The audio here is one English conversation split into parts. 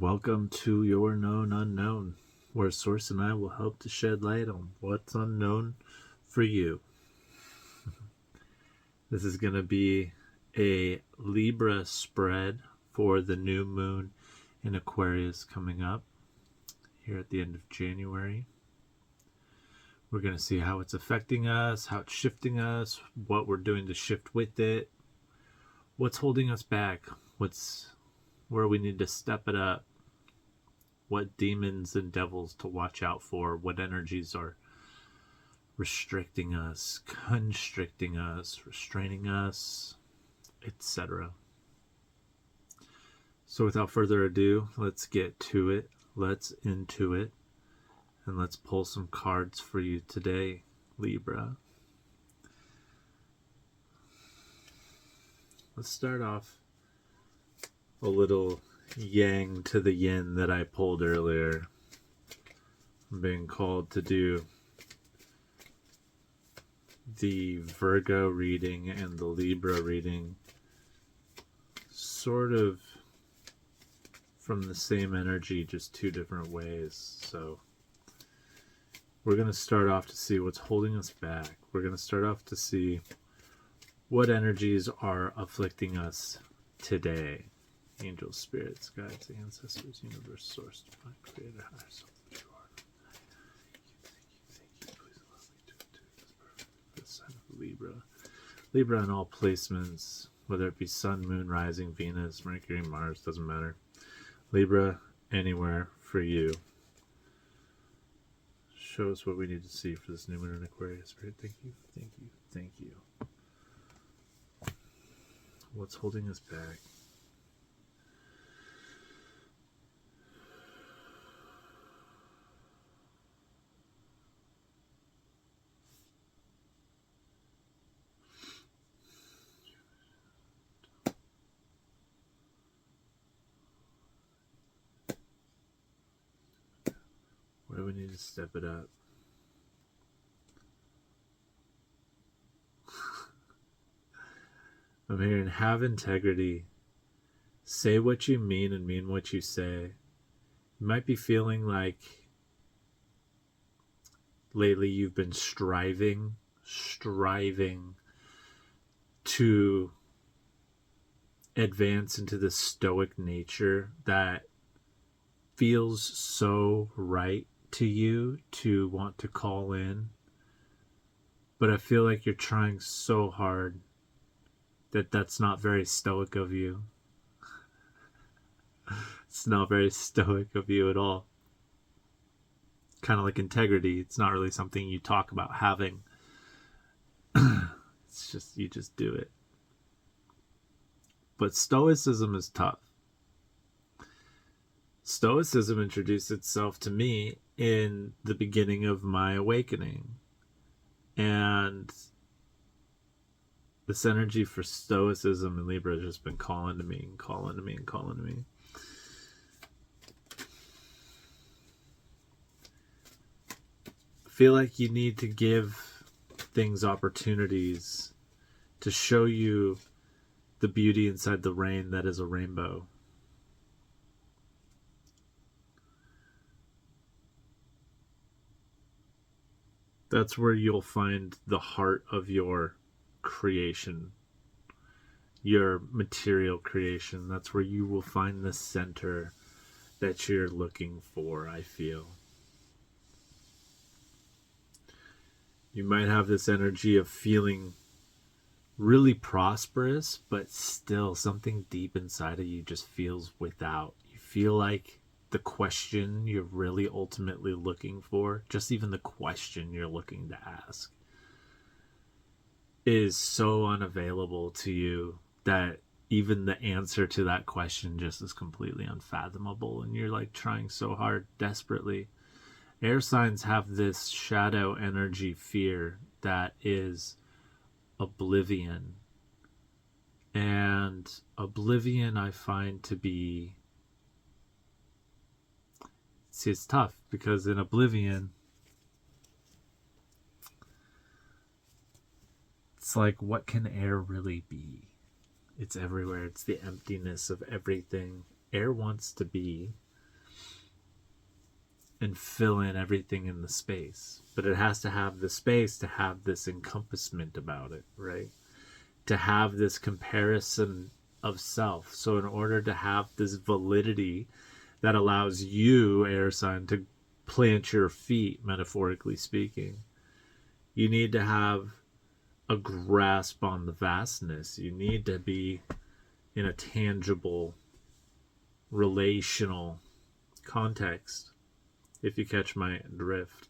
Welcome to your known unknown, where Source and I will help to shed light on what's unknown for you. This is going to be a Libra spread for the new moon in Aquarius coming up here at the end of January. We're going to see how it's affecting us, how it's shifting us, what we're doing to shift with it, what's holding us back, where we need to step it up, what demons and devils to watch out for, what energies are restricting us, constricting us, restraining us, etc. So without further ado, let's get to it, let's into it, and let's pull some cards for you today, Libra. Let's start off a little yang to the yin that I pulled earlier. I'm being called to do the Virgo reading and the Libra reading sort of from the same energy, just two different ways. So we're going to start off to see what's holding us back. We're going to start off to see what energies are afflicting us today. Angels, spirits, guides, ancestors, universe, source, divine, creator, higher self, that you are. Thank you. Please allow me to do this perfect. The sign of Libra. Libra in all placements, whether it be sun, moon, rising, Venus, Mercury, Mars, doesn't matter. Libra, anywhere for you. Show us what we need to see for this new moon in Aquarius. Spirit, thank you, thank you, thank you. What's holding us back? Where do we need to step it up? I'm hearing have integrity. Say what you mean and mean what you say. You might be feeling like lately you've been striving to advance into the stoic nature that feels so right to you to want to call in. But I feel like you're trying so hard that's not very stoic of you. It's not very stoic of you at all. Kind of like integrity. It's not really something you talk about having. It's just, you just do it. But stoicism is tough. Stoicism introduced itself to me in the beginning of my awakening. And this energy for stoicism in Libra has just been calling to me and calling to me and calling to me. I feel like you need to give things opportunities to show you the beauty inside the rain that is a rainbow. That's where you'll find the heart of your creation, your material creation. That's where you will find the center that you're looking for, I feel. You might have this energy of feeling really prosperous, but still something deep inside of you just feels without. You feel like the question you're really ultimately looking for, just even the question you're looking to ask, is so unavailable to you that even the answer to that question just is completely unfathomable, and you're like trying so hard desperately. Air signs have this shadow energy fear that is oblivion, and oblivion I find to be, see, it's tough because in oblivion it's like, what can air really be? It's everywhere. It's the emptiness of everything. Air wants to be and fill in everything in the space. But it has to have the space to have this encompassment about it, right? To have this comparison of self. So in order to have this validity that allows you, air sign, to plant your feet, metaphorically speaking, you need to have a grasp on the vastness. You need to be in a tangible, relational context, if you catch my drift.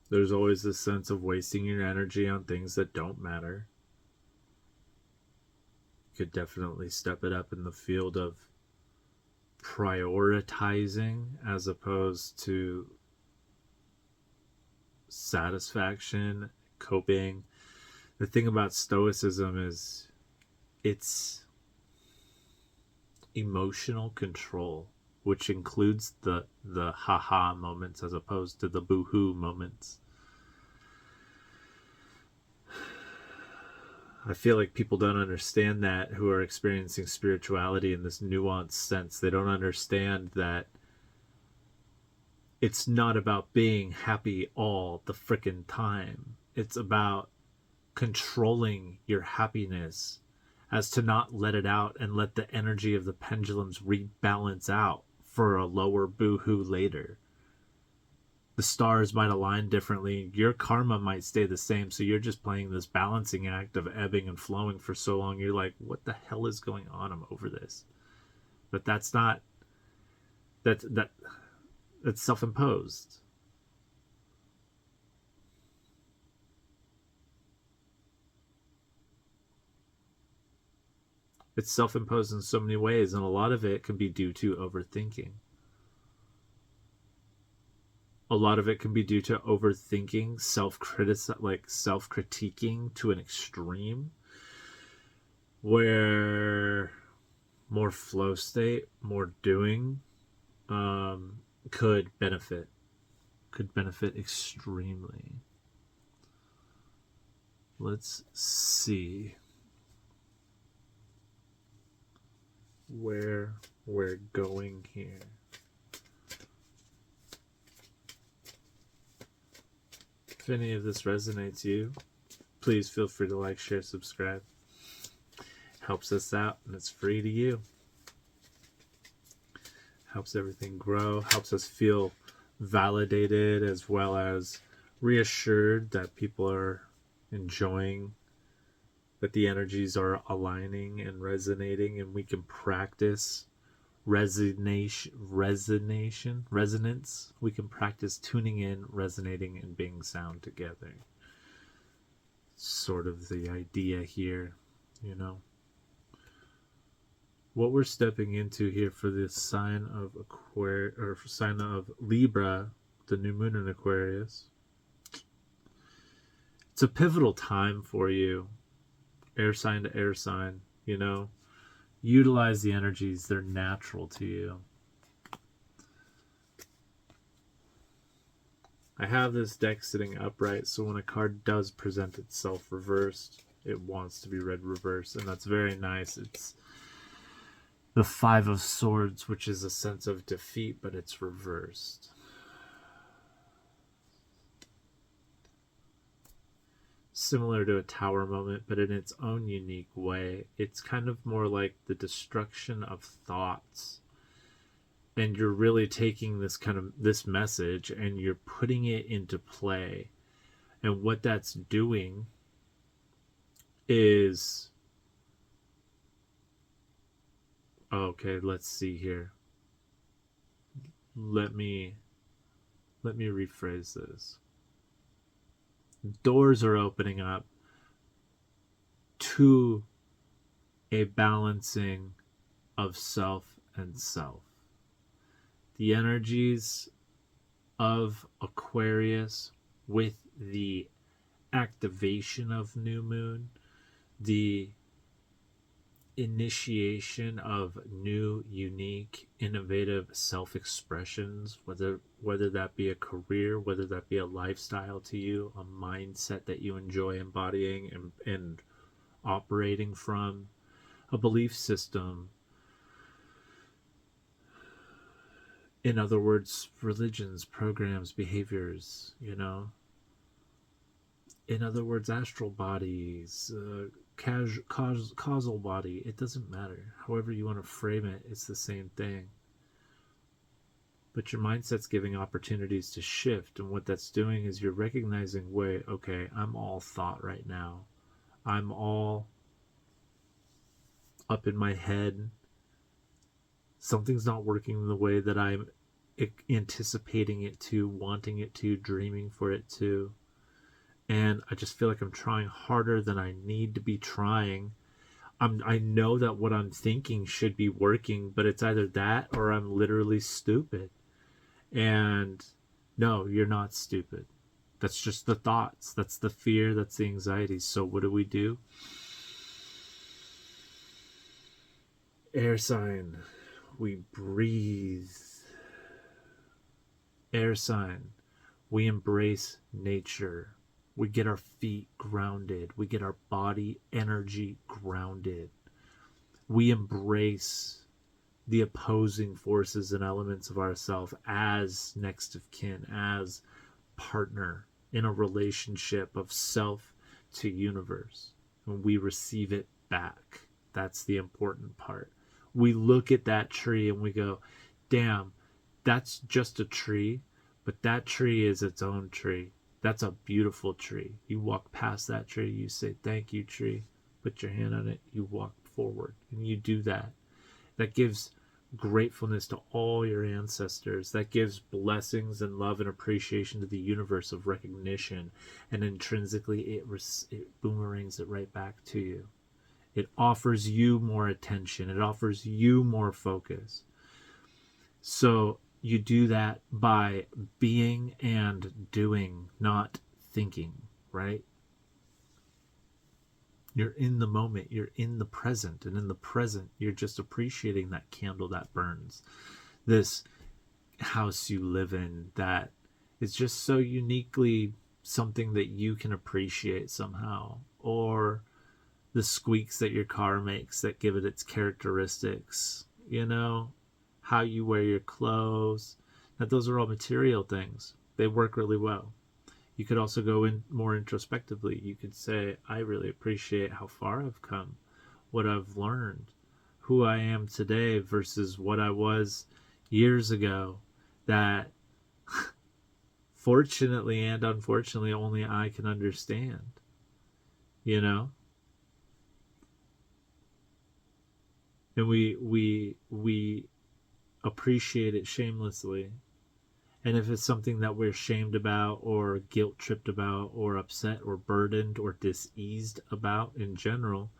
There's always this sense of wasting your energy on things that don't matter. You could definitely step it up in the field of prioritizing as opposed to satisfaction, coping. The thing about Stoicism is it's emotional control, which includes the haha moments as opposed to the boohoo moments. I feel like people don't understand that, who are experiencing spirituality in this nuanced sense. They don't understand that it's not about being happy all the frickin' time. It's about controlling your happiness as to not let it out and let the energy of the pendulums rebalance out for a lower boohoo later. The stars might align differently. Your karma might stay the same. So you're just playing this balancing act of ebbing and flowing for so long. You're like, what the hell is going on? I'm over this. But that's not, that's self-imposed. It's self-imposed in so many ways, and a lot of it can be due to overthinking. A lot of it can be due to overthinking, self-critiquing to an extreme, where more flow state, more doing, could benefit extremely. Let's see where we're going here. If any of this resonates you, please feel free to like, share, subscribe. Helps us out, and it's free to you. Helps everything grow, helps us feel validated, as well as reassured that people are enjoying, that the energies are aligning and resonating, and we can practice resonance. We can practice tuning in, resonating, and being sound together. Sort of the idea here, you know. What we're stepping into here for this sign of Aquarius, or sign of Libra, the new moon in Aquarius. It's a pivotal time for you, air sign to air sign, you know. Utilize the energies, they're natural to you. I have this deck sitting upright, so when a card does present itself reversed, it wants to be read reversed, and that's very nice. It's the Five of Swords, which is a sense of defeat, but it's reversed. Similar to a Tower moment, but in its own unique way. It's kind of more like the destruction of thoughts. And you're really taking this message and you're putting it into play. And what that's doing is, okay, let's see here. Let me rephrase this. Doors are opening up to a balancing of self and self. The energies of Aquarius with the activation of new moon, the initiation of new, unique, innovative self-expressions, whether that be a career, whether that be a lifestyle to you, a mindset that you enjoy embodying and operating from, a belief system. In other words, religions, programs, behaviors, in other words, astral bodies, causal body. It doesn't matter. However you want to frame it, it's the same thing. But your mindset's giving opportunities to shift, and what that's doing is you're recognizing, wait, okay, I'm all thought right now. I'm all up in my head. Something's not working the way that I'm anticipating it to, wanting it to, dreaming for it to. And I just feel like I'm trying harder than I need to be trying. I know that what I'm thinking should be working, but it's either that or I'm literally stupid. And no, you're not stupid. That's just the thoughts. That's the fear. That's the anxiety. So what do? Air sign. We breathe. Air sign. We embrace nature. We get our feet grounded. We get our body energy grounded. We embrace the opposing forces and elements of ourselves as next of kin, as partner in a relationship of self to universe. And we receive it back. That's the important part. We look at that tree and we go, damn, that's just a tree, but that tree is its own tree. That's a beautiful tree. You walk past that tree, you say, thank you, tree. Put your hand on it, you walk forward, and you do that. That gives gratefulness to all your ancestors. That gives blessings and love and appreciation to the universe of recognition. And intrinsically, it boomerangs it right back to you. It offers you more attention. It offers you more focus. So you do that by being and doing, not thinking, right? You're in the moment, you're in the present, and in the present, you're just appreciating that candle that burns, this house you live in that is just so uniquely something that you can appreciate somehow, or the squeaks that your car makes that give it its characteristics, how you wear your clothes, that those are all material things. They work really well. You could also go in more introspectively. You could say, I really appreciate how far I've come, what I've learned, who I am today versus what I was years ago, that fortunately and unfortunately only I can understand, And we appreciate it shamelessly. And if it's something that we're shamed about or guilt tripped about or upset or burdened or diseased about in general,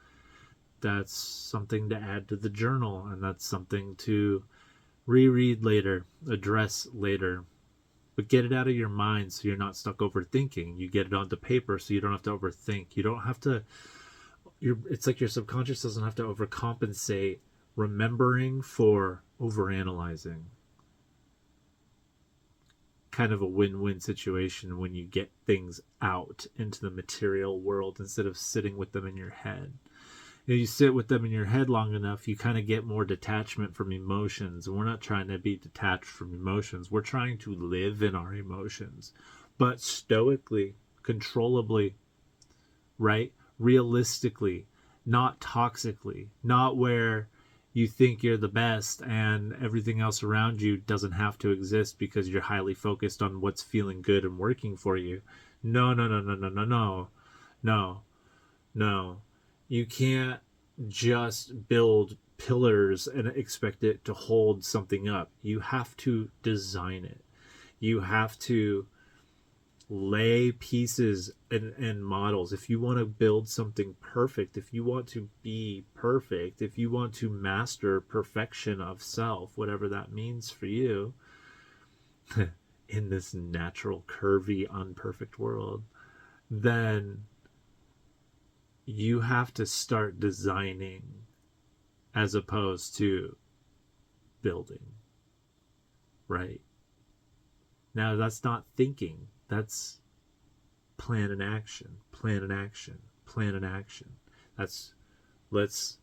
that's something to add to the journal, and that's something to reread later, address later. But get it out of your mind so you're not stuck overthinking. You get it onto paper so you don't have to overthink. You don't have to, it's like your subconscious doesn't have to overcompensate remembering for overanalyzing. Kind of a win-win situation when you get things out into the material world instead of sitting with them in your head. If you sit with them in your head long enough, you kind of get more detachment from emotions. And we're not trying to be detached from emotions. We're trying to live in our emotions, but stoically, controllably, right? Realistically, not toxically, not where you think you're the best and everything else around you doesn't have to exist because you're highly focused on what's feeling good and working for you. No. You can't just build pillars and expect it to hold something up. You have to design it. You have to lay pieces and models. If you want to build something perfect, if you want to be perfect, if you want to master perfection of self, whatever that means for you in this natural, curvy, unperfect world, then you have to start designing as opposed to building, right? Now, that's not thinking. That's plan and action, plan and action, plan and action. That's, let's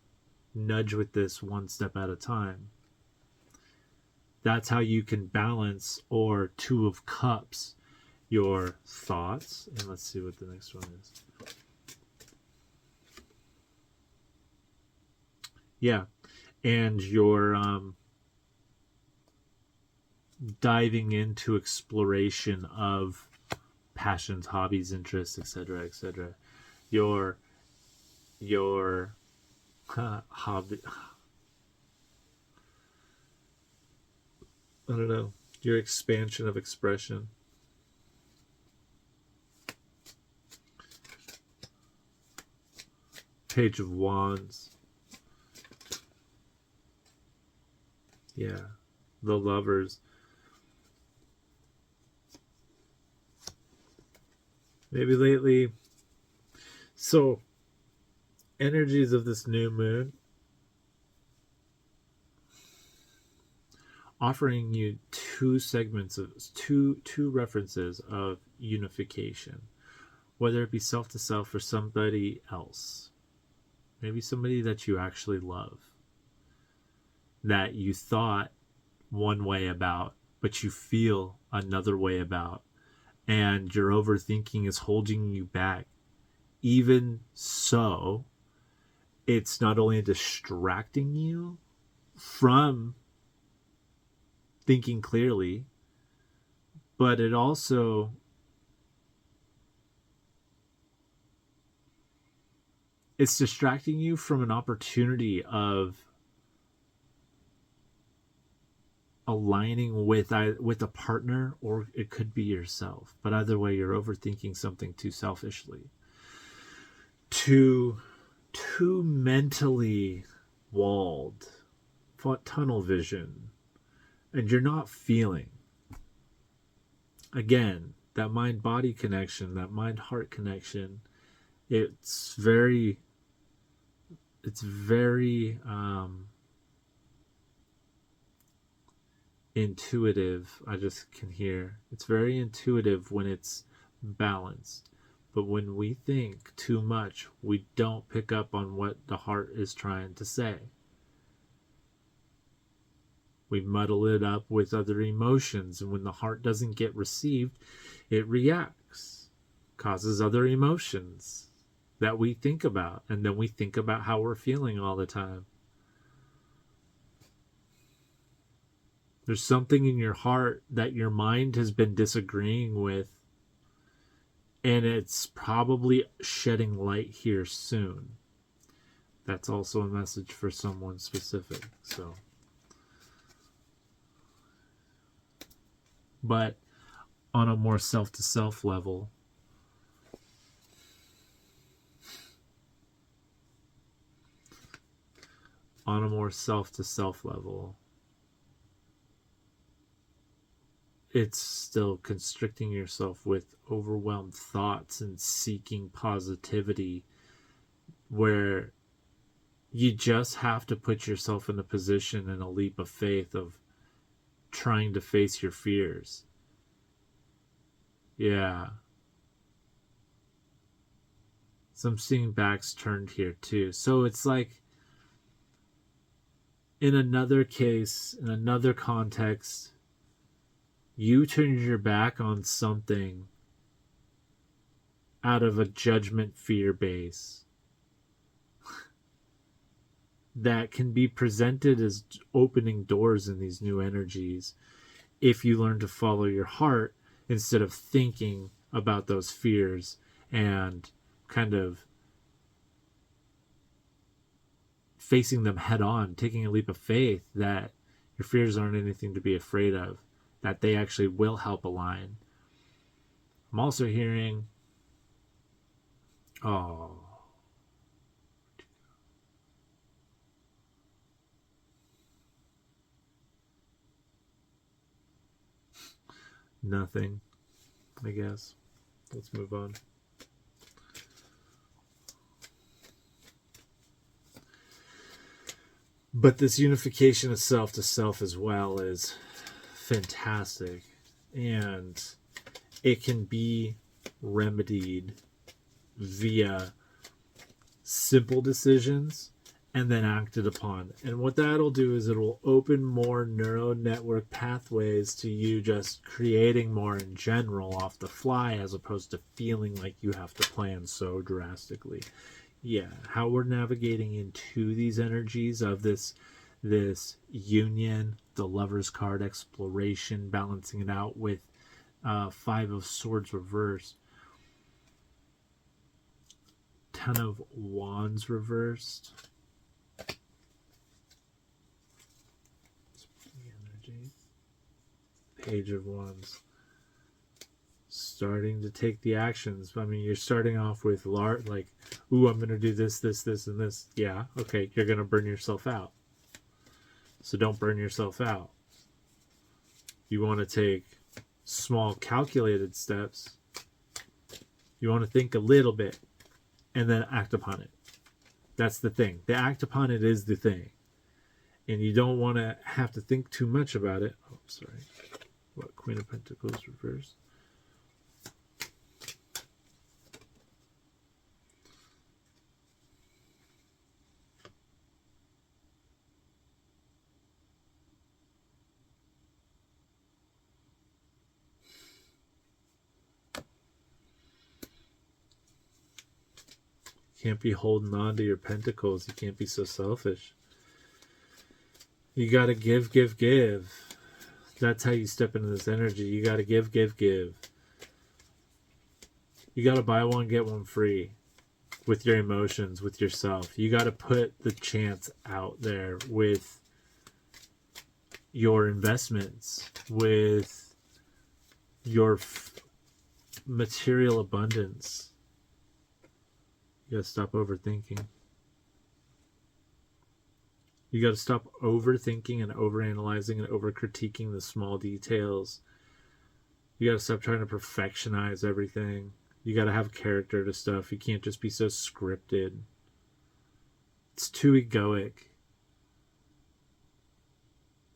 nudge with this one step at a time. That's how you can balance, or Two of Cups, your thoughts. And let's see what the next one is. Yeah. And your diving into exploration of passions, hobbies, interests, etc., etc. Your hobby, I don't know, your expansion of expression. Page of Wands. Yeah. The Lovers. Maybe lately. So, energies of this new moon offering you two segments of two references of unification, whether it be self to self or somebody else, maybe somebody that you actually love, that you thought one way about but you feel another way about, and your overthinking is holding you back. Even so, it's not only distracting you from thinking clearly, but it also it's distracting you from an opportunity of aligning with a partner, or it could be yourself. But either way, you're overthinking something too selfishly, too mentally walled, tunnel vision, and you're not feeling. Again, that mind-body connection, that mind-heart connection, it's very intuitive. I just can hear it's very intuitive when it's balanced, but when we think too much, we don't pick up on what the heart is trying to say. We muddle it up with other emotions, and when the heart doesn't get received, it reacts, causes other emotions that we think about, and then we think about how we're feeling all the time. There's something in your heart that your mind has been disagreeing with, and it's probably shedding light here soon. That's also a message for someone specific. So, but on a more self-to-self level, it's still constricting yourself with overwhelmed thoughts and seeking positivity, where you just have to put yourself in a position and a leap of faith of trying to face your fears. Yeah. So I'm seeing backs turned here too. So it's like, in another case, in another context, you turned your back on something out of a judgment fear base that can be presented as opening doors in these new energies if you learn to follow your heart instead of thinking about those fears and kind of facing them head on, taking a leap of faith that your fears aren't anything to be afraid of, that they actually will help align. I'm also hearing, nothing, I guess. Let's move on. But this unification of self to self as well is fantastic. And it can be remedied via simple decisions and then acted upon. And what that'll do is it'll open more neural network pathways to you just creating more in general off the fly, as opposed to feeling like you have to plan so drastically. Yeah, how we're navigating into these energies of this union, the Lover's card, exploration, balancing it out with Five of Swords reversed, Ten of Wands reversed. Page of Wands. Starting to take the actions. I mean, you're starting off with like, ooh, I'm going to do this, this, this, and this. Yeah, okay, you're going to burn yourself out. So don't burn yourself out. You want to take small, calculated steps. You want to think a little bit and then act upon it. That's the thing. The act upon it is the thing. And you don't want to have to think too much about it. Oh, sorry. What? Queen of Pentacles reversed. You can't be holding on to your pentacles. You can't be so selfish. You got to give, give, give. That's how you step into this energy. You got to give, give, give. You got to buy one, get one free with your emotions, with yourself. You got to put the chance out there with your investments, with your material abundance. You got to stop overthinking. You got to stop overthinking and overanalyzing and overcritiquing the small details. You got to stop trying to perfectionize everything. You got to have character to stuff. You can't just be so scripted. It's too egoic.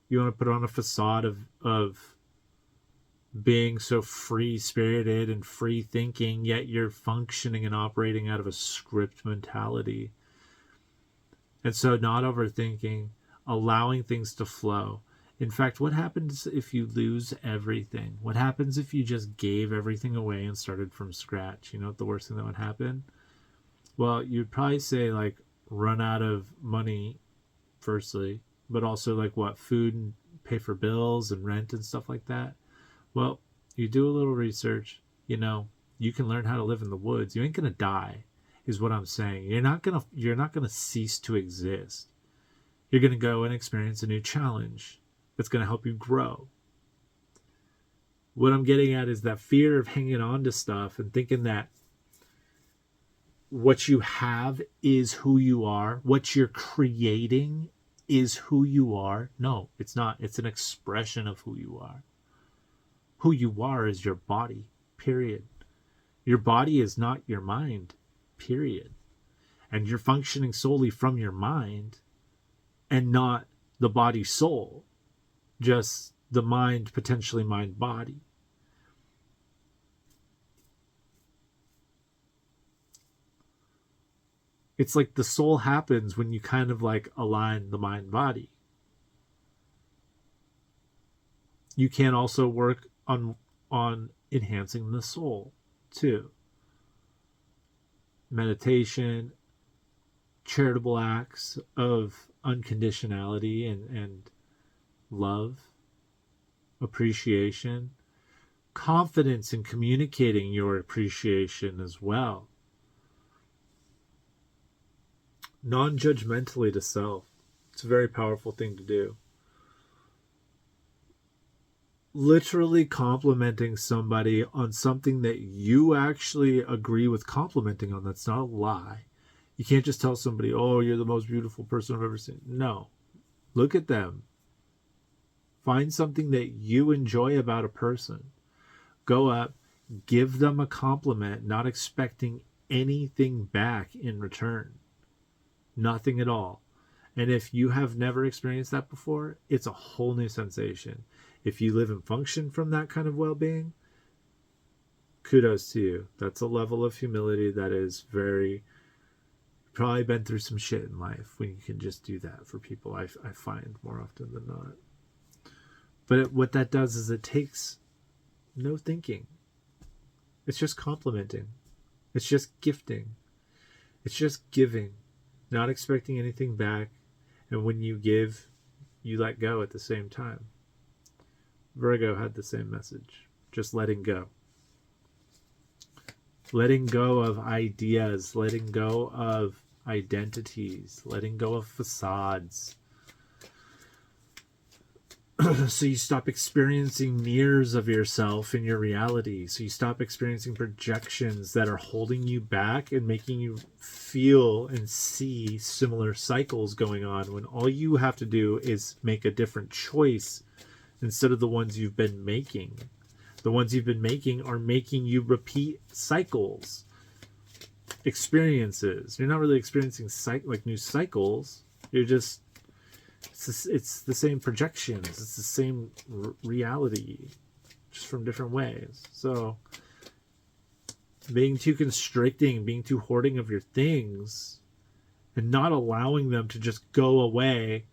You want to put on a facade of being so free-spirited and free-thinking, yet you're functioning and operating out of a script mentality. And so not overthinking, allowing things to flow. In fact, what happens if you lose everything? What happens if you just gave everything away and started from scratch? You know what the worst thing that would happen? Well, you'd probably say, like, run out of money, firstly, but also, like, what, food and pay for bills and rent and stuff like that. Well, you do a little research, you know, you can learn how to live in the woods. You ain't gonna die, is what I'm saying. You're not gonna cease to exist. You're gonna go and experience a new challenge that's gonna help you grow. What I'm getting at is that fear of hanging on to stuff and thinking that what you have is who you are. What you're creating is who you are. No, it's not. It's an expression of who you are. Who you are is your body, period. Your body is not your mind, period. And you're functioning solely from your mind and not the body soul, just the mind, potentially mind body. It's like the soul happens when you kind of like align the mind body. You can also work on enhancing the soul too. Meditation, charitable acts of unconditionality and love, appreciation, confidence in communicating your appreciation as well. Non-judgmentally to self. It's a very powerful thing to do. Literally complimenting somebody on something that you actually agree with complimenting on. That's not a lie. You can't just tell somebody, oh, you're the most beautiful person I've ever seen. No. Look at them. Find something that you enjoy about a person. Go up, give them a compliment, not expecting anything back in return. Nothing at all. And if you have never experienced that before, it's a whole new sensation. If you live and function from that kind of well-being, kudos to you. That's a level of humility that is very, probably been through some shit in life when you can just do that for people, I find more often than not. But what that does is it takes no thinking. It's just complimenting. It's just gifting. It's just giving, not expecting anything back. And when you give, you let go at the same time. Virgo had the same message, just letting go. Letting go of ideas, letting go of identities, letting go of facades. So you stop experiencing mirrors of yourself in your reality. So you stop experiencing projections that are holding you back and making you feel and see similar cycles going on, when all you have to do is make a different choice instead of the ones you've been making. The ones you've been making are making you repeat cycles, experiences. You're not really experiencing like new cycles. You're just, it's the same projections. It's the same reality, just from different ways. So being too constricting, being too hoarding of your things, and not allowing them to just go away,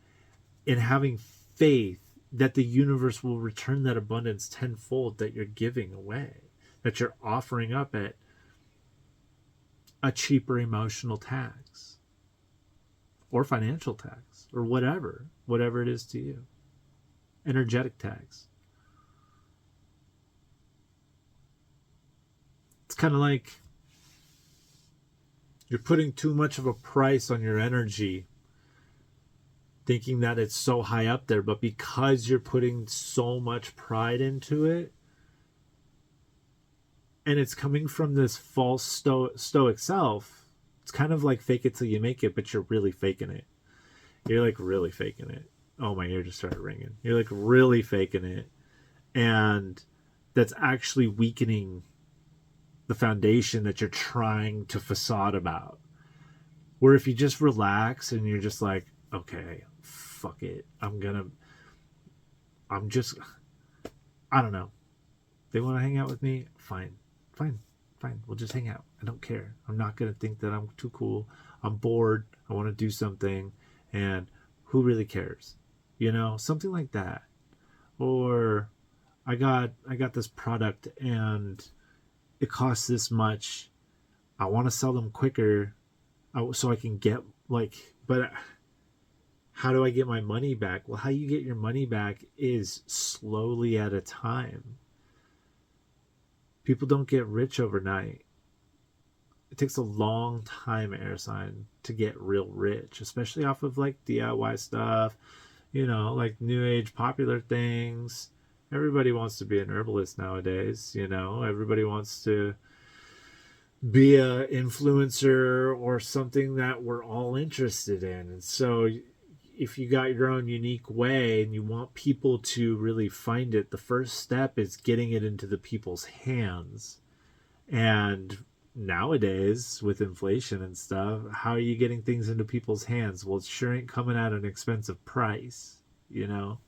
and having faith that the universe will return that abundance tenfold that you're giving away, that you're offering up at a cheaper emotional tax or financial tax or whatever it is to you. Energetic tax. It's kind of like you're putting too much of a price on your energy, thinking that it's so high up there, but because you're putting so much pride into it, and it's coming from this false stoic self, it's kind of like fake it till you make it, but you're really faking it. You're like really faking it. Oh, my ear just started ringing. You're like really faking it. And that's actually weakening the foundation that you're trying to facade about. Where if you just relax and you're just like, okay, fuck it. I don't know. They want to hang out with me? Fine. We'll just hang out. I don't care. I'm not going to think that I'm too cool. I'm bored. I want to do something. And who really cares? You know, something like that. Or I got this product and it costs this much. I want to sell them quicker so I can get but how do I get my money back? Well, how you get your money back is slowly at a time. People don't get rich overnight. It takes a long time, air sign, to get real rich, especially off of like DIY stuff, you know, like new age popular things. Everybody wants to be an herbalist nowadays, you know. Everybody wants to be a influencer or something that we're all interested in. And so if you got your own unique way and you want people to really find it, the first step is getting it into the people's hands. And nowadays, with inflation and stuff, how are you getting things into people's hands? Well, it sure ain't coming at an expensive price, you know?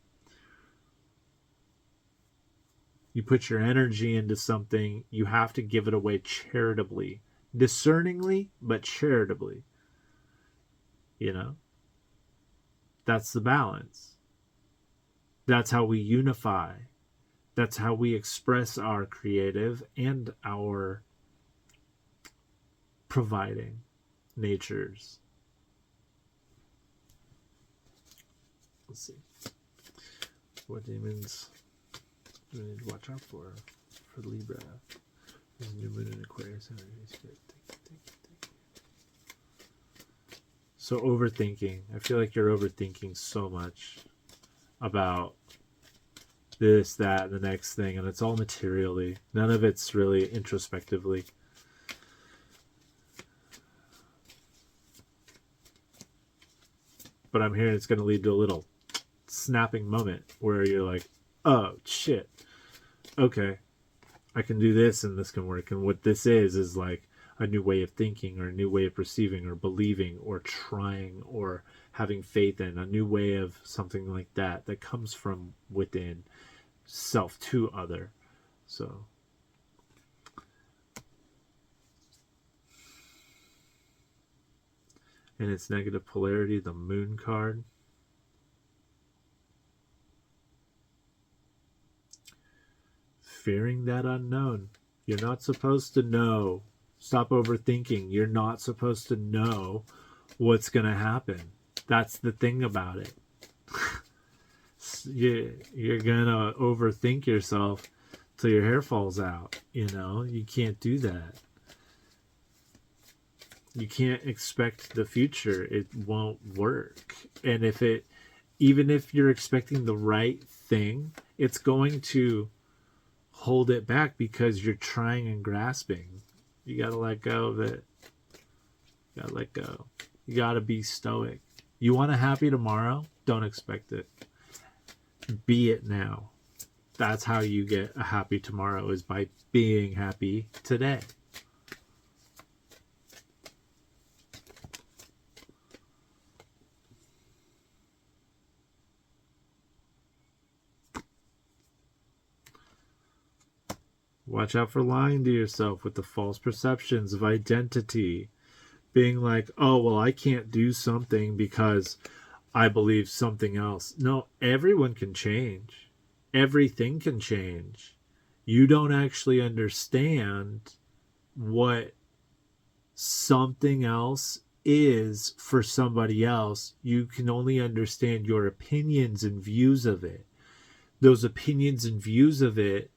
You put your energy into something, you have to give it away charitably. Discerningly, but charitably. You know? That's the balance. That's how we unify. That's how we express our creative and our providing natures. Let's see. What demons do we need to watch out for Libra? There's a new moon in Aquarius. So overthinking. I feel like you're overthinking so much about this, that, and the next thing, and it's all materially. None of it's really introspectively. But I'm hearing it's going to lead to a little snapping moment where you're like, oh, shit. Okay. I can do this and this can work. And what this is like a new way of thinking or a new way of perceiving or believing or trying or having faith in, a new way of something like that that comes from within self to other. So in its negative polarity, the Moon card. Fearing that unknown. You're not supposed to know. Stop overthinking. You're not supposed to know what's going to happen. That's the thing about it. You're going to overthink yourself till your hair falls out. You know, you can't do that. You can't expect the future. It won't work. And even if you're expecting the right thing, it's going to hold it back because you're trying and grasping. You got to let go of it. You got to let go. You got to be stoic. You want a happy tomorrow? Don't expect it. Be it now. That's how you get a happy tomorrow, is by being happy today. Watch out for lying to yourself with the false perceptions of identity. Being like, oh, well, I can't do something because I believe something else. No, everyone can change. Everything can change. You don't actually understand what something else is for somebody else. You can only understand your opinions and views of it. Those opinions and views of it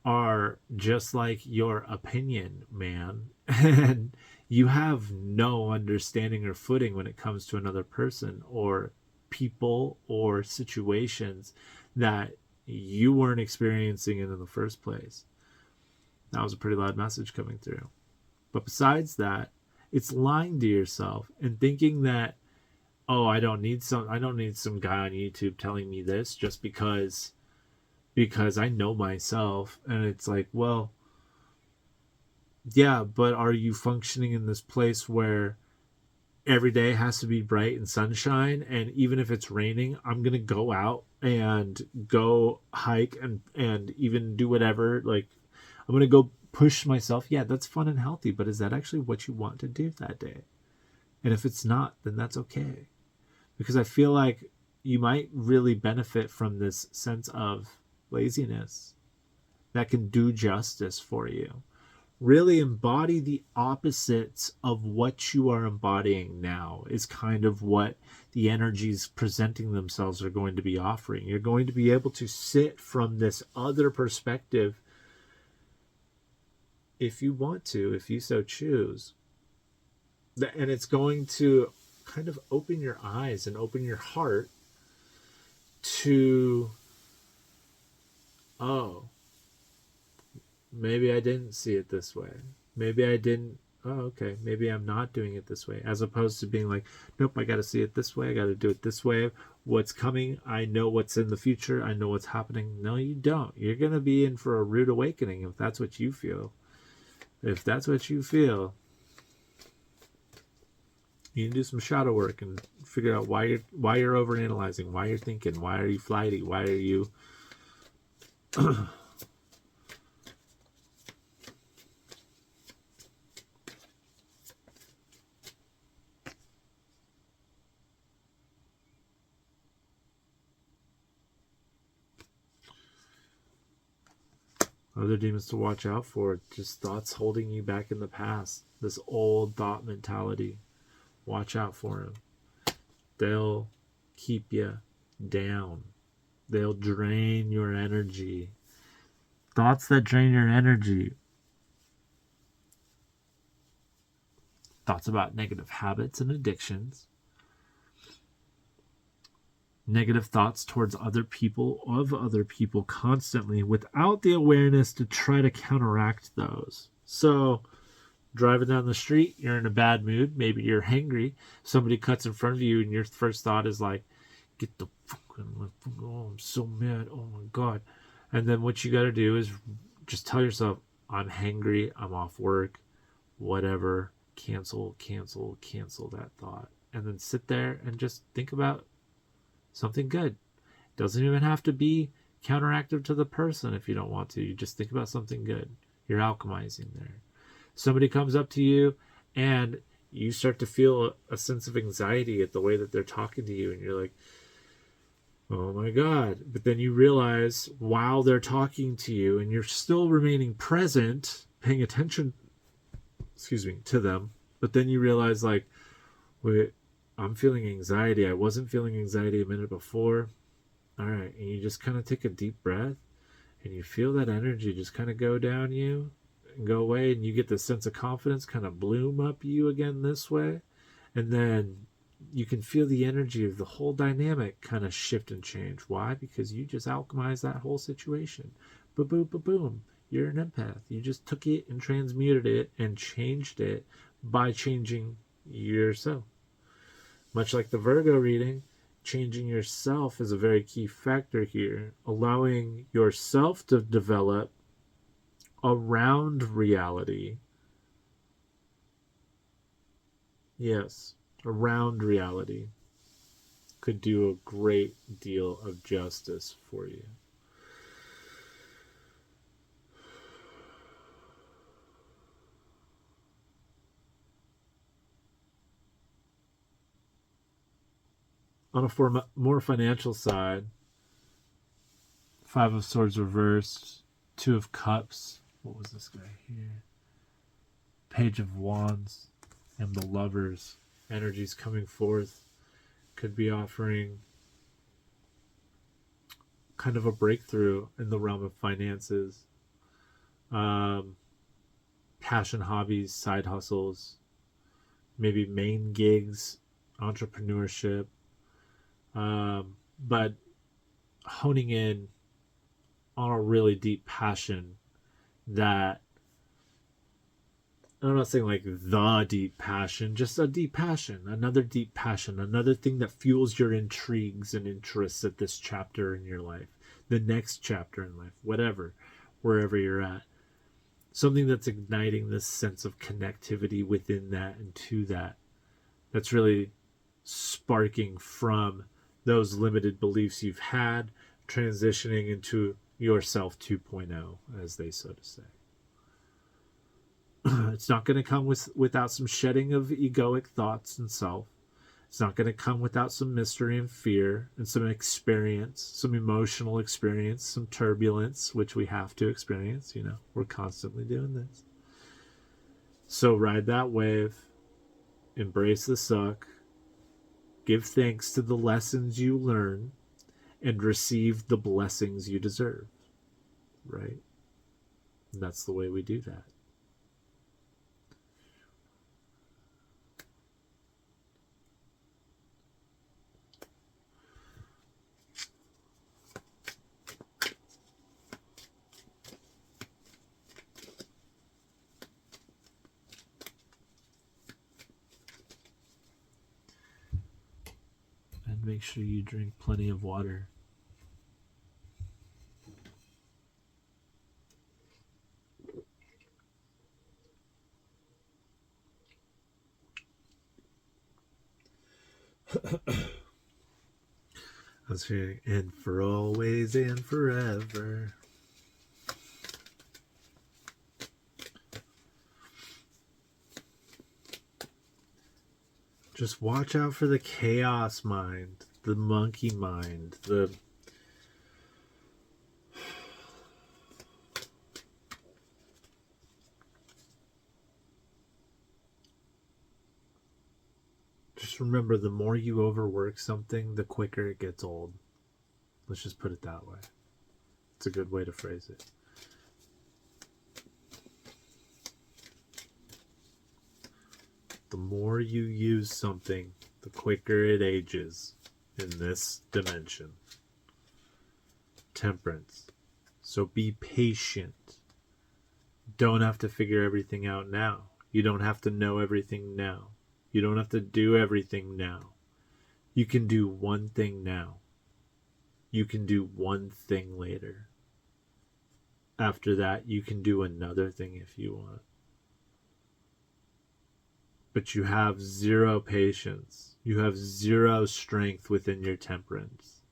are just like your opinion, man. And you have no understanding or footing when it comes to another person or people or situations that you weren't experiencing it in the first place. That was a pretty loud message coming through. But besides that, it's lying to yourself and thinking that, oh, I don't need some guy on YouTube telling me this just because I know myself. And it's like, well, yeah, but are you functioning in this place where every day has to be bright and sunshine, and even if it's raining, I'm gonna go out and go hike and even do whatever, like I'm gonna go push myself? Yeah, that's fun and healthy, but is that actually what you want to do that day? And if it's not, then that's okay, because I feel like you might really benefit from this sense of laziness that can do justice for you. Really embody the opposites of what you are embodying now is kind of what the energies presenting themselves are going to be offering. You're going to be able to sit from this other perspective if you want to, if you so choose. And it's going to kind of open your eyes and open your heart to, oh, maybe I didn't see it this way. Maybe I didn't. Oh, okay. Maybe I'm not doing it this way. As opposed to being like, nope, I got to see it this way. I got to do it this way. What's coming? I know what's in the future. I know what's happening. No, you don't. You're going to be in for a rude awakening if that's what you feel. If that's what you feel, you can do some shadow work and figure out why you're overanalyzing, why you're thinking, why are you flighty, why are you other demons to watch out for. Just thoughts holding you back in the past. This old thought mentality. Watch out for them. They'll keep you down. They'll drain your energy. Thoughts that drain your energy. Thoughts about negative habits and addictions. Negative thoughts towards other people, of other people constantly, without the awareness to try to counteract those. So, driving down the street, you're in a bad mood, maybe you're hangry, somebody cuts in front of you, and your first thought is like, get the fucking, oh, I'm so mad, oh my god. And then what you got to do is just tell yourself, I'm hangry, I'm off work, whatever, cancel that thought. And then sit there and just think about something good. Doesn't even have to be counteractive to the person if you don't want to. You just think about something good. You're alchemizing there. Somebody comes up to you and you start to feel a sense of anxiety at the way that they're talking to you, and you're like, oh my God. But then you realize while they're talking to you and you're still remaining present, paying attention, to them, but then you realize, like, wait, I'm feeling anxiety. I wasn't feeling anxiety a minute before. All right. And you just kind of take a deep breath and you feel that energy just kind of go down you and go away. And you get this sense of confidence kind of bloom up you again this way. And then you can feel the energy of the whole dynamic kind of shift and change. Why? Because you just alchemized that whole situation. Boom, boom, boom. You're an empath. You just took it and transmuted it and changed it by changing yourself. Much like the Virgo reading, changing yourself is a very key factor here. Allowing yourself to develop around reality. Yes, around reality could do a great deal of justice for you. On a more financial side, Five of Swords reversed, Two of Cups. What was this guy here? Page of Wands and the Lovers. Energies coming forth could be offering kind of a breakthrough in the realm of finances, passion, hobbies, side hustles, maybe main gigs, entrepreneurship, but honing in on a really deep passion that, I'm not saying like the deep passion, just a deep passion, another deep passion, another thing that fuels your intrigues and interests at this chapter in your life, the next chapter in life, whatever, wherever you're at. Something that's igniting this sense of connectivity within that and to that. That's really sparking from those limited beliefs you've had, transitioning into yourself 2.0, as they so to say. It's not going to come without some shedding of egoic thoughts and self. It's not going to come without some mystery and fear and some experience, some emotional experience, some turbulence, which we have to experience. We're constantly doing this. So ride that wave, embrace the suck, give thanks to the lessons you learn, and receive the blessings you deserve. Right? And that's the way we do that. And make sure you drink plenty of water. I was hearing, and for always and forever. Just watch out for the chaos mind, the monkey mind, Just remember, the more you overwork something, the quicker it gets old. Let's just put it that way. It's a good way to phrase it. The more you use something, the quicker it ages in this dimension. Temperance. So be patient. Don't have to figure everything out now. You don't have to know everything now. You don't have to do everything now. You can do one thing now. You can do one thing later. After that, you can do another thing if you want. but you have zero patience. You have zero strength within your temperance.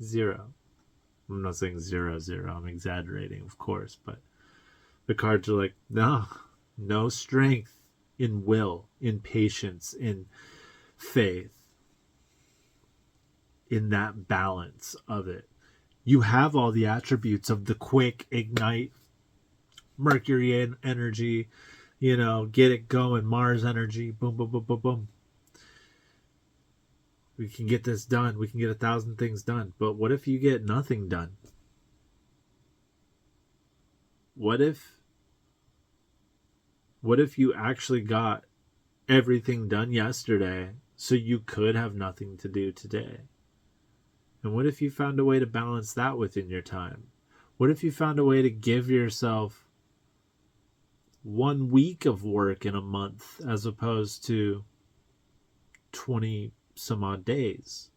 Zero. I'm not saying 0, 0. I'm exaggerating, of course, but the cards are like, no strength in will, in patience, in faith, in that balance of it. You have all the attributes of the quick ignite, Mercury energy, get it going, Mars energy, boom, boom, boom, boom, boom. We can get this done. We can get 1,000 things done. But what if you get nothing done? What if you actually got everything done yesterday so you could have nothing to do today? And what if you found a way to balance that within your time? What if you found a way to give yourself 1 week of work in a month as opposed to 20 some odd days?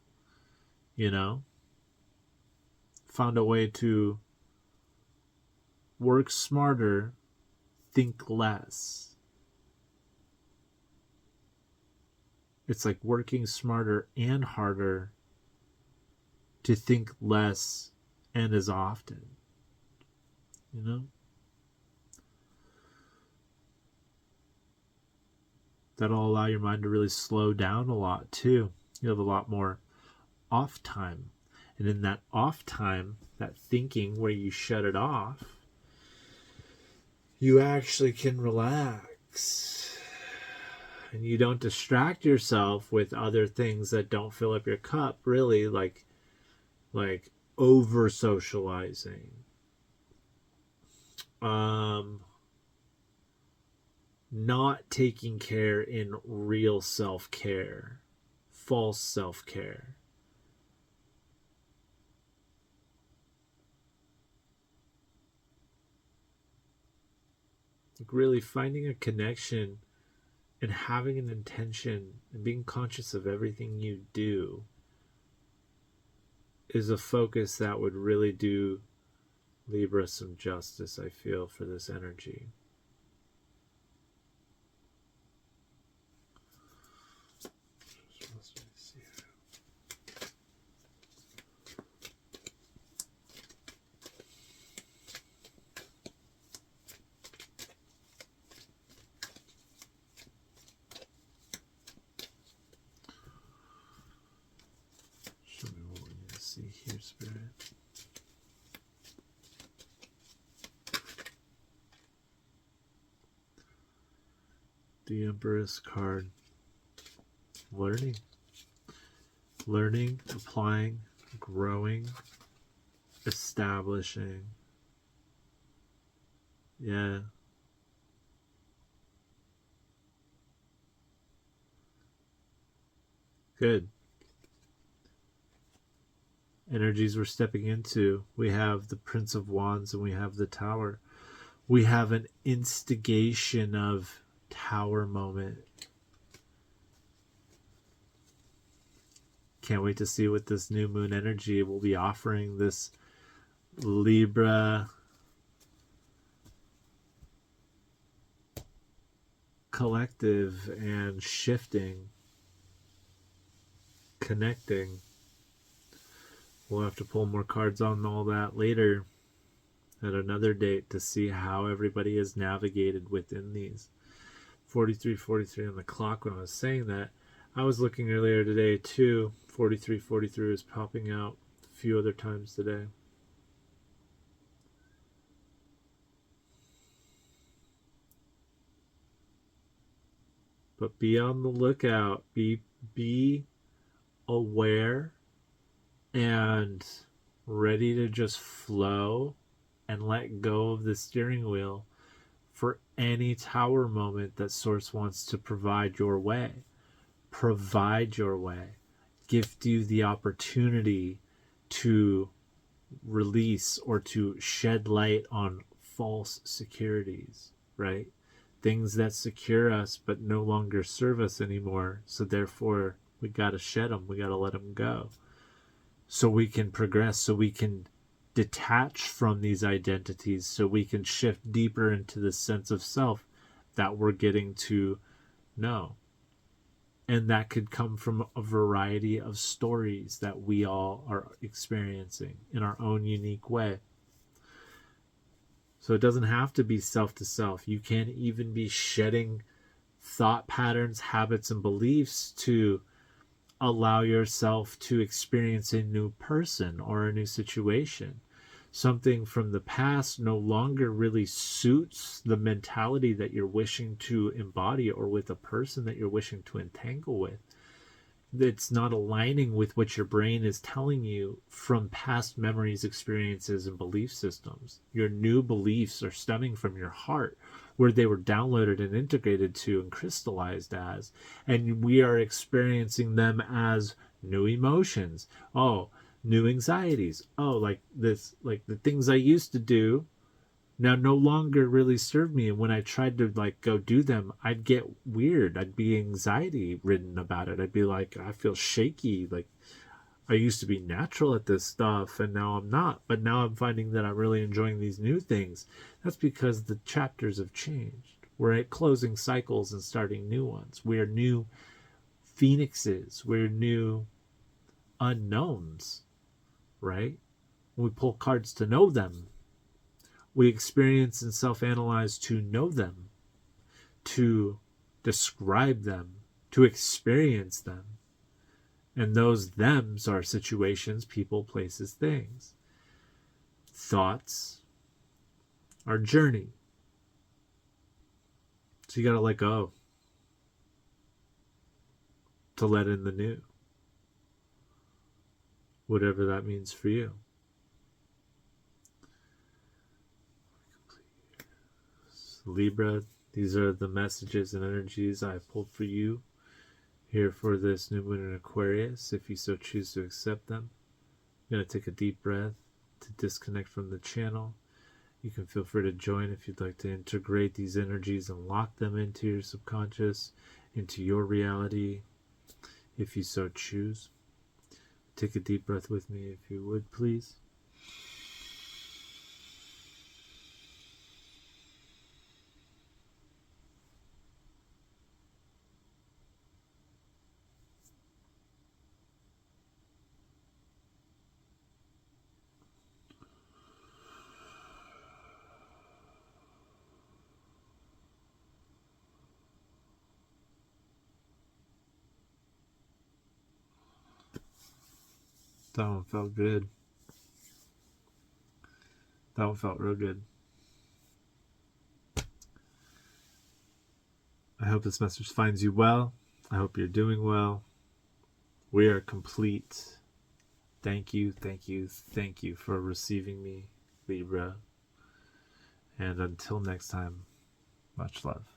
Found a way to work smarter, think less. It's like working smarter and harder to think less and as often. That'll allow your mind to really slow down a lot too. You have a lot more off time. And in that off time, that thinking where you shut it off, you actually can relax. And you don't distract yourself with other things that don't fill up your cup, really, like over socializing. Not taking care in real self-care, false self-care. Like really finding a connection and having an intention and being conscious of everything you do is a focus that would really do Libra some justice, I feel, for this energy. Show me what we need to see here, Spirit. The Empress card. Learning, applying, growing, establishing. Yeah. Good. Energies we're stepping into. We have the Prince of Wands and we have the Tower. We have an instigation of Tower moment. Can't wait to see what this new moon energy will be offering this Libra collective and shifting, connecting. We'll have to pull more cards on all that later at another date to see how everybody is navigated within these. 43:43 on the clock. When I was saying that, I was looking earlier today too. 43:43 is popping out a few other times today. But be on the lookout. Be aware and ready to just flow and let go of the steering wheel for any Tower moment that Source wants to provide your way. Provide your way. Gift you the opportunity to release or to shed light on false securities, right? Things that secure us but no longer serve us anymore. So therefore, we got to shed them. We got to let them go. So we can progress, so we can detach from these identities, so we can shift deeper into the sense of self that we're getting to No. And that could come from a variety of stories that we all are experiencing in our own unique way. So it doesn't have to be self to self. You can even be shedding thought patterns, habits, and beliefs to allow yourself to experience a new person or a new situation. Something from the past no longer really suits the mentality that you're wishing to embody, or with a person that you're wishing to entangle with. It's not aligning with what your brain is telling you from past memories, experiences, and belief systems. Your new beliefs are stemming from your heart, where they were downloaded and integrated to and crystallized as, and we are experiencing them as new emotions. Oh, new anxieties. Oh, like this, like the things I used to do now no longer really serve me, and when I tried to like go do them, I'd get weird. I'd be anxiety ridden about it. I'd be like, I feel shaky, like I used to be natural at this stuff and now I'm not, but now I'm finding that I'm really enjoying these new things. That's because the chapters have changed. We're at closing cycles and starting new ones. We're new phoenixes. We're new unknowns, right? We pull cards to know them. We experience and self-analyze to know them, to describe them, to experience them. And those thems are situations, people, places, things. Thoughts are journey. So you got to let go to let in the new, whatever that means for you. Libra, these are the messages and energies I pulled for you here for this new moon in Aquarius, if you so choose to accept them. I'm going to take a deep breath to disconnect from the channel. You can feel free to join if you'd like to integrate these energies and lock them into your subconscious, into your reality, if you so choose. Take a deep breath with me if you would, please. That one felt good. That one felt real good. I hope this message finds you well. I hope you're doing well. We are complete. Thank you, thank you, thank you for receiving me, Libra. And until next time, much love.